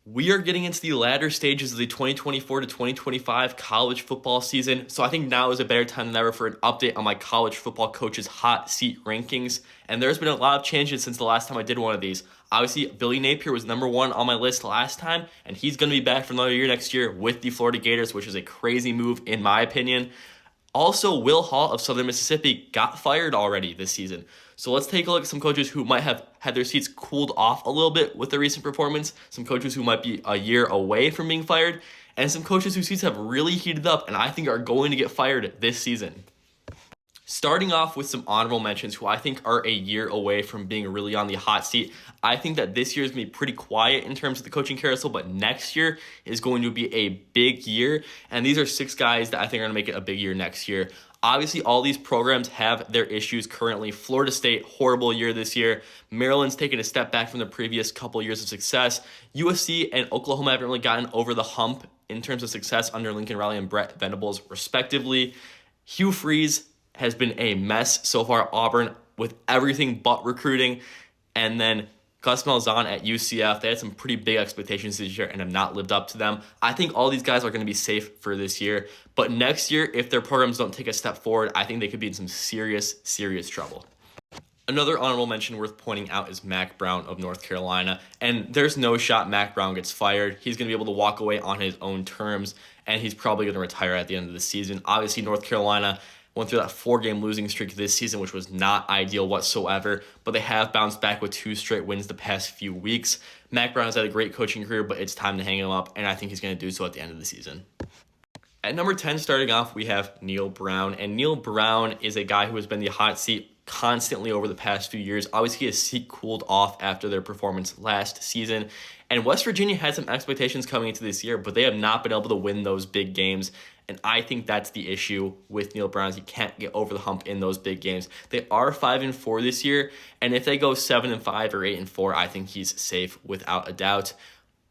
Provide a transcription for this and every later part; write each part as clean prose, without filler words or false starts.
We are getting into the latter stages of the 2024 to 2025 college football season, so I think now is a better time than ever for an update on my college football coaches' hot seat rankings. And there's been a lot of changes since the last time I did one of these. Obviously, Billy Napier was number one on my list last time, and he's going to be back for another year next year with the Florida Gators, which is a crazy move in my opinion. Also, Will Hall of Southern Mississippi got fired already this season. So let's take a look at some coaches who might have had their seats cooled off a little bit with their recent performance, some coaches who might be a year away from being fired, and some coaches whose seats have really heated up and I think are going to get fired this season. Starting off with some honorable mentions who I think are a year away from being really on the hot seat. I think that this year is going to be pretty quiet in terms of the coaching carousel, but next year is going to be a big year. And these are 6 guys that I think are going to make it a big year next year. Obviously, all these programs have their issues currently. Florida State, horrible year this year. Maryland's taken a step back from the previous couple years of success. USC and Oklahoma haven't really gotten over the hump in terms of success under Lincoln Riley and Brett Venables, respectively. Hugh Freeze has been a mess so far at Auburn with everything but recruiting. And then Gus Malzahn at UCF, they had some pretty big expectations this year and have not lived up to them. I think all these guys are going to be safe for this year. But next year, if their programs don't take a step forward, I think they could be in some serious trouble. Another honorable mention worth pointing out is Mack Brown of North Carolina. And there's no shot Mack Brown gets fired. He's going to be able to walk away on his own terms, and he's probably going to retire at the end of the season. Obviously, North Carolina went through that 4-game losing streak this season, which was not ideal whatsoever, but they have bounced back with 2 straight wins the past few weeks. Mack Brown has had a great coaching career, but it's time to hang him up, and I think he's going to do so at the end of the season. At number 10, starting off, we have Neil Brown, and Neil Brown is a guy who has been the hot seat constantly over the past few years. Obviously, his seat cooled off after their performance last season, and West Virginia had some expectations coming into this year, but they have not been able to win those big games. And I think that's the issue with Neil Brown. He can't get over the hump in those big games. They are 5-4 this year, and if they go 7-5 or 8-4, I think he's safe without a doubt.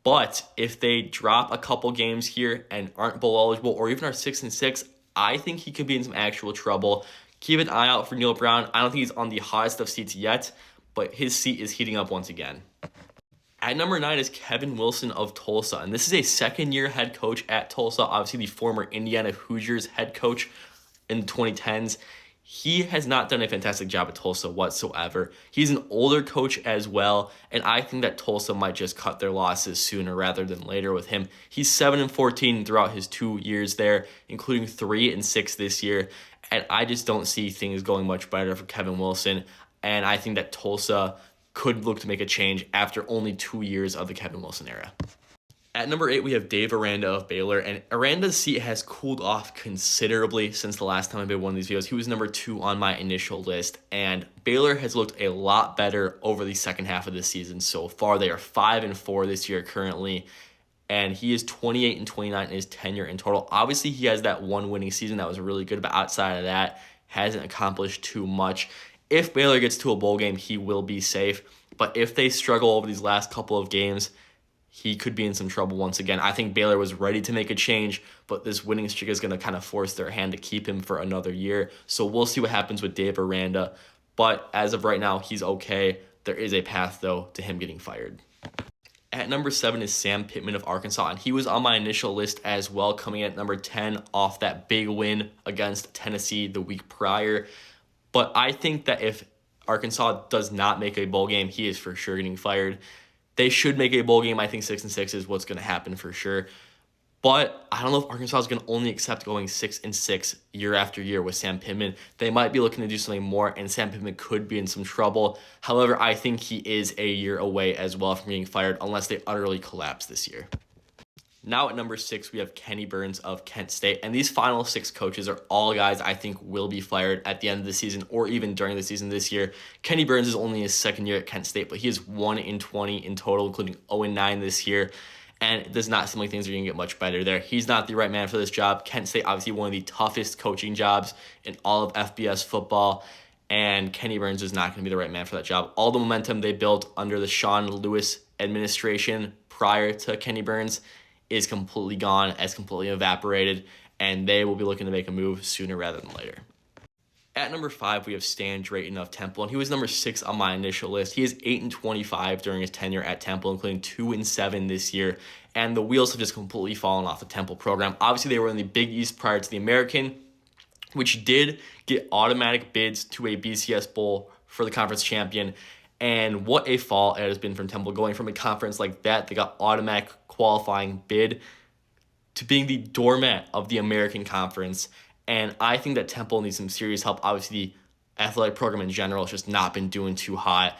But if they drop a couple games here and aren't bowl eligible, or even are 6-6, I think he could be in some actual trouble. Keep an eye out for Neil Brown. I don't think he's on the hottest of seats yet, but his seat is heating up once again. At number 9 is Kevin Wilson of Tulsa, and this is a second-year head coach at Tulsa, obviously the former Indiana Hoosiers head coach in the 2010s. He has not done a fantastic job at Tulsa whatsoever. He's an older coach as well, and I think that Tulsa might just cut their losses sooner rather than later with him. He's 7-14 throughout his 2 years there, including 3-6 this year, and I just don't see things going much better for Kevin Wilson, and I think that Tulsa could look to make a change after only 2 years of the Kevin Wilson era. At number 8, we have Dave Aranda of Baylor, and Aranda's seat has cooled off considerably since the last time I made one of these videos. He was number 2 on my initial list, and Baylor has looked a lot better over the second half of the season so far. They are 5-4 this year currently, and he is 28-29 in his tenure in total. Obviously, he has that one winning season that was really good, but outside of that, hasn't accomplished too much. If Baylor gets to a bowl game, he will be safe. But if they struggle over these last couple of games, he could be in some trouble once again. I think Baylor was ready to make a change, but this winning streak is going to kind of force their hand to keep him for another year. So we'll see what happens with Dave Aranda. But as of right now, he's okay. There is a path, though, to him getting fired. At number 7 is Sam Pitman of Arkansas, and he was on my initial list as well, coming in at number 10 off that big win against Tennessee the week prior. But I think that if Arkansas does not make a bowl game, he is for sure getting fired. They should make a bowl game. I think 6-6 is what's going to happen for sure. But I don't know if Arkansas is going to only accept going 6-6 year after year with Sam Pittman. They might be looking to do something more, and Sam Pittman could be in some trouble. However, I think he is a year away as well from getting fired unless they utterly collapse this year. Now at number 6, we have Kenny Burns of Kent State. And these final 6 coaches are all guys I think will be fired at the end of the season or even during the season this year. Kenny Burns is only his second year at Kent State, but he is 1-20 in total, including 0-9 this year. And it does not seem like things are going to get much better there. He's not the right man for this job. Kent State, obviously one of the toughest coaching jobs in all of FBS football. And Kenny Burns is not going to be the right man for that job. All the momentum they built under the Sean Lewis administration prior to Kenny Burns is completely gone, has completely evaporated, and they will be looking to make a move sooner rather than later. At number 5, we have Stan Drayton of Temple, and he was number 6 on my initial list. He is 8-25 during his tenure at Temple, including 2-7 this year, and the wheels have just completely fallen off the Temple program. Obviously, they were in the Big East prior to the American, which did get automatic bids to a BCS Bowl for the conference champion. And what a fall it has been from Temple, going from a conference like that, they got automatic qualifying bid, to being the doormat of the American Conference. And I think that Temple needs some serious help. Obviously, the athletic program in general has just not been doing too hot.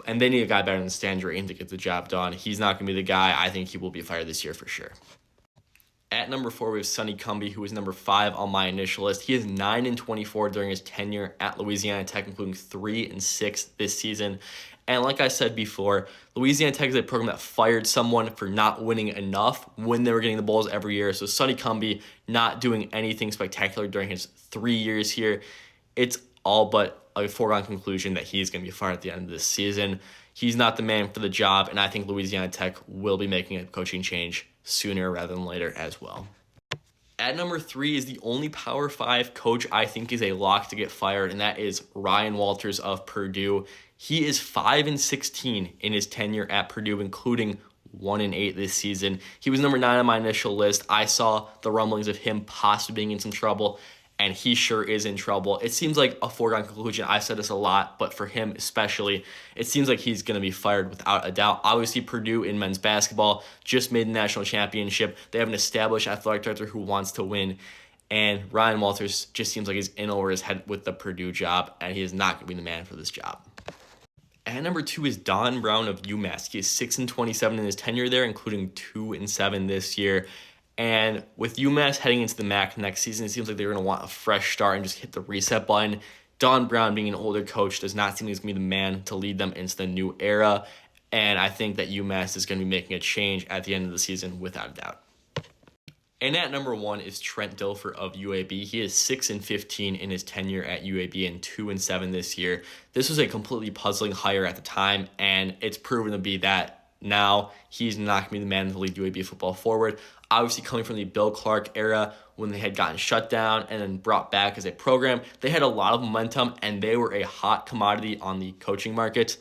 And they need a guy better than Stan Drayton to get the job done. He's not going to be the guy. I think he will be fired this year for sure. At number 4, we have Sonny Cumbie, who is number 5 on my initial list. He is 9-24 during his tenure at Louisiana Tech, including 3-6 this season. And like I said before, Louisiana Tech is a program that fired someone for not winning enough when they were getting the bowls every year. So Sonny Cumbie not doing anything spectacular during his 3 years here. It's all but a foregone conclusion that he's going to be fired at the end of this season. He's not the man for the job, and I think Louisiana Tech will be making a coaching change sooner rather than later as well. At number 3 is the only Power 5 coach I think is a lock to get fired, and that is Ryan Walters of Purdue. He is 5-16 in his tenure at Purdue, including 1-8 this season. He was number 9 on my initial list. I saw the rumblings of him possibly being in some trouble, and he sure is in trouble. It seems like a foregone conclusion. I've said this a lot, but for him especially, it seems like he's going to be fired without a doubt. Obviously, Purdue in men's basketball just made the national championship. They have an established athletic director who wants to win, and Ryan Walters just seems like he's in over his head with the Purdue job, and he is not going to be the man for this job. At number 2 is Don Brown of UMass. He is 6-27 in his tenure there, including 2-7 this year. And with UMass heading into the MAC next season, it seems like they're going to want a fresh start and just hit the reset button. Don Brown, being an older coach, does not seem like he's going to be the man to lead them into the new era. And I think that UMass is going to be making a change at the end of the season without a doubt. And at number 1 is Trent Dilfer of UAB. He is 6-15 in his tenure at UAB and 2-7 this year. This was a completely puzzling hire at the time, and it's proven to be that now he's not going to be the man to lead UAB football forward. Obviously, coming from the Bill Clark era when they had gotten shut down and then brought back as a program, they had a lot of momentum and they were a hot commodity on the coaching market.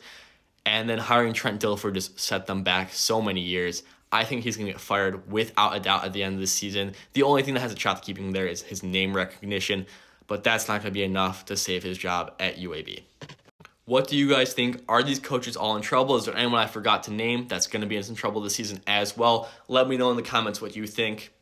And then hiring Trent Dilfer just set them back so many years. I think he's going to get fired without a doubt at the end of this season. The only thing that has a shot to keep him there is his name recognition, but that's not going to be enough to save his job at UAB. What do you guys think? Are these coaches all in trouble? Is there anyone I forgot to name that's going to be in some trouble this season as well? Let me know in the comments what you think.